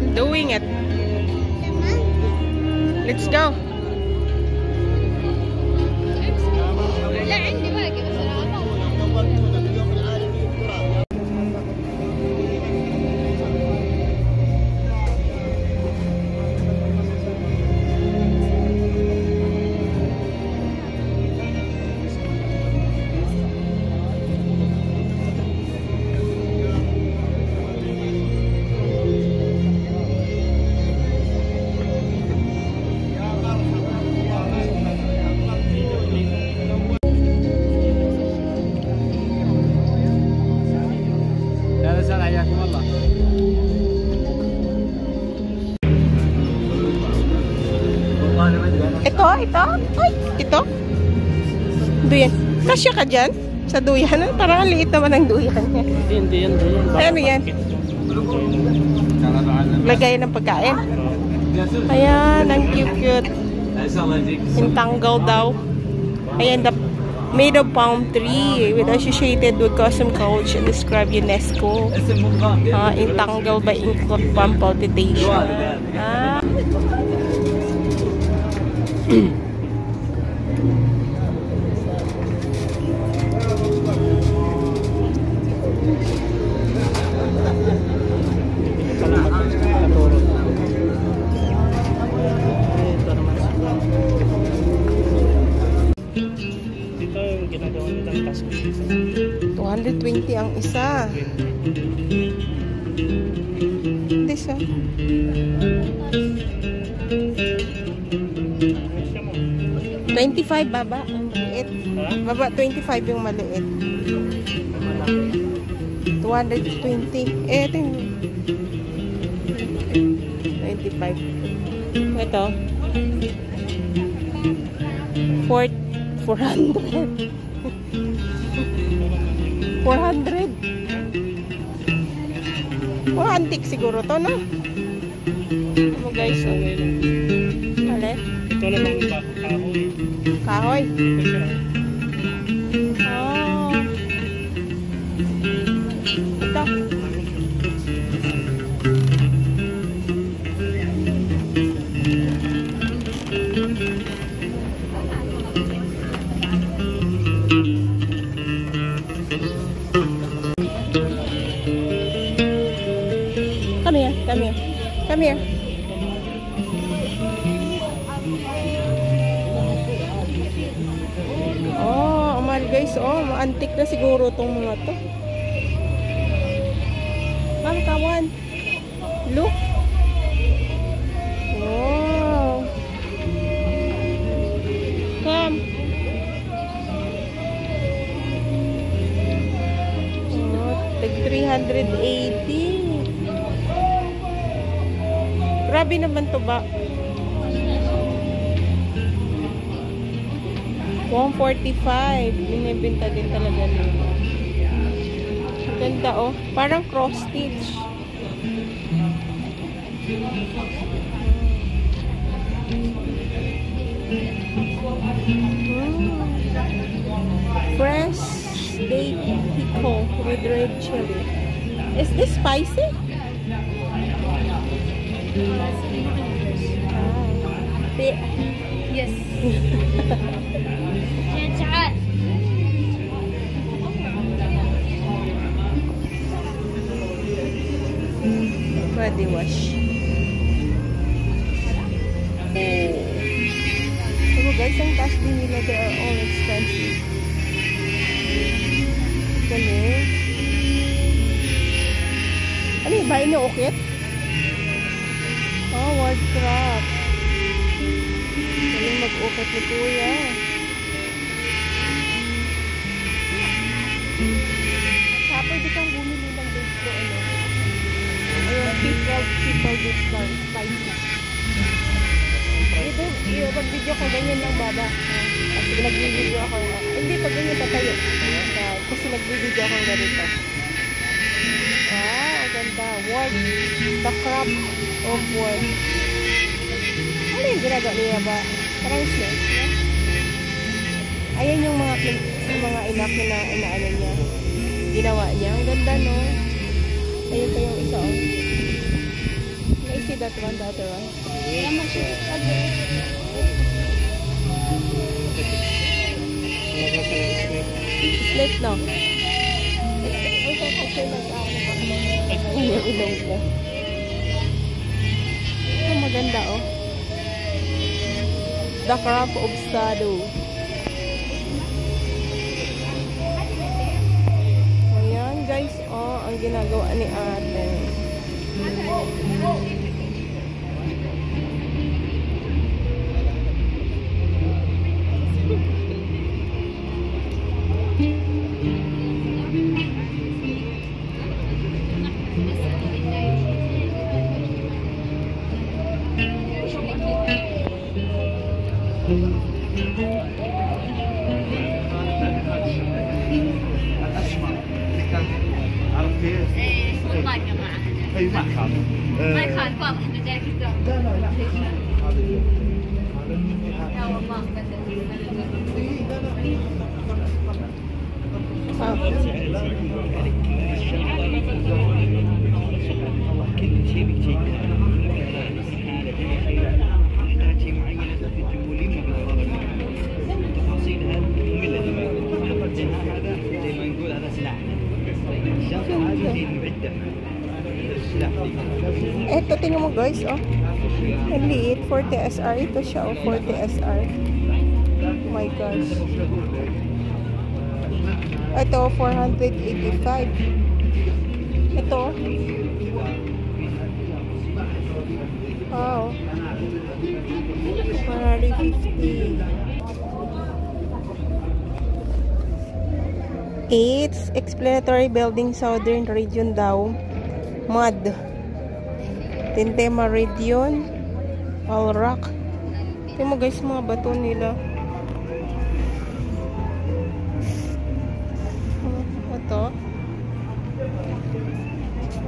I'm doing it. Let's go. Ito? Ay, ito? Duyan. Kasya ka dyan? Sa duyan? Parang ang liit naman ang duyan niya. Hindi yan. Ano yan? Lagay ng pagkain. Ayan, ang cute. Entangled daw. Ayan, made of palm tree with associated with custom culture and described UNESCO. Entangled by include palm palpitation. Ginagawa nilang task 220 ang isa. This one. 25 baba. Ang maliit. Baba 25 yung maliit. 220. Ito yung 25. Ito. 400. 400. Oh, antique siguro to, no? Ano guys? Alin? Ito naman kahoy. Kahoy? Ito siya. Oh. Ito. Come here. Oh, mahal guys. Oh, antique na siguro tong mga to. Ma'am, kawan. Look. Wow. Come. Oh, tag 380. Grabe naman to ba? 145. Binibenta din talaga nila. Ganda oh. Parang cross stitch. Fresh date pickle with red chili. Is this spicy? Yes. Body wash. So guys, ang task din nila, they are all expensive. Galing. Ano yung bahay niyo, ukit? Oh, word craft. Galing mag-ukit ni Kuya. Pwede kang bumili ng dito, ano? Ayun, people discount, spicy. Pag-video ko, ganyan lang baba. Kasi nag-video ako. Hindi, pag ganyan tatayo. Kasi nag-video ako ganito. Wow, ganda. Word. The craft of word. Ano yung ginagawa niya ba? Parang snake, no? Ayan yung mga inak na ano niya. Ginawa niya. Ang ganda, no? Ayun pa yung isa, oh. May that one, the other one? Snake, no? Ilong ko. Oh, maganda, oh. The Craft of Shadow. Ayan, guys, oh, ang ginagawa ni ate. Eto, tingnan mo guys, oh. Ang liit, 40 SR. Ito siya, oh, 40 SR. Oh my gosh. Ito, 485. Ito. Wow. 450. It's explanatory building, Southern region daw. Mud. Tinte Meridian. All rock. Tingnan mo guys, mga bato nila. Ito.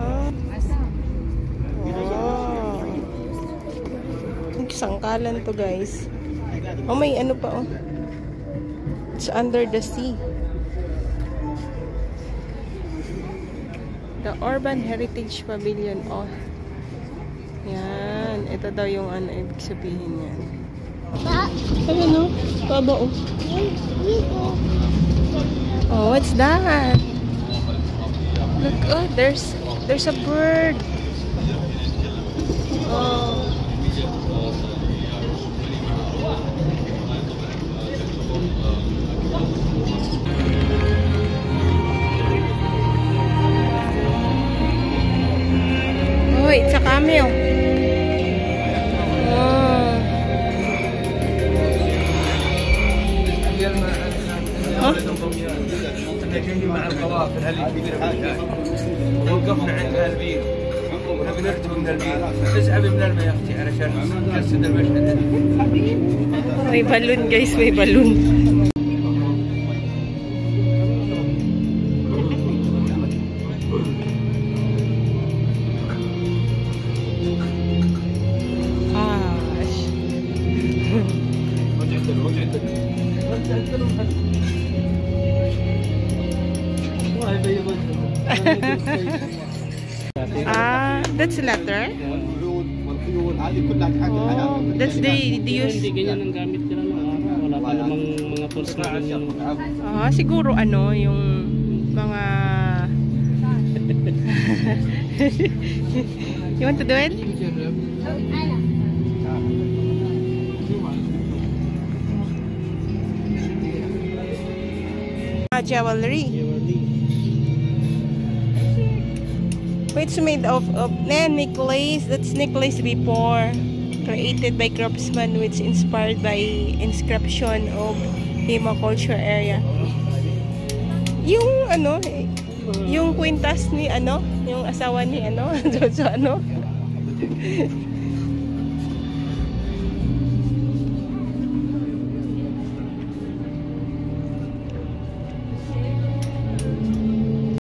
Ah. Wow. Sangkalan to guys. Oh, may ano pa, oh. It's under the sea. The Urban Heritage Pavilion, oh. Yan. Ito daw yung ano, ibig sabihin yan. Ayan, oh. Baba, oh. Oh, what's that? Look, oh, there's a bird. Oh. Oh, it's a camel. مع القوافل هالكبيرة ووقفنا عند هالبير ونبي نركب من البير تسحبي من الماء يا اختي علشان نجسد المشهد. May balloon guys, may balloon. That's a letter? Oh, that's the use. Hindi ganyan ang gamit nila ng araw. Wala pa namang mga tools na ganyan. Siguro ano, yung mga... You want to do it? Jewelry. It's made of necklace. That's necklace before created by craftsman, which inspired by inscription of Hema culture area. Yung ano, yung kwintas ni ano, yung asawa ni ano, Jojo ano.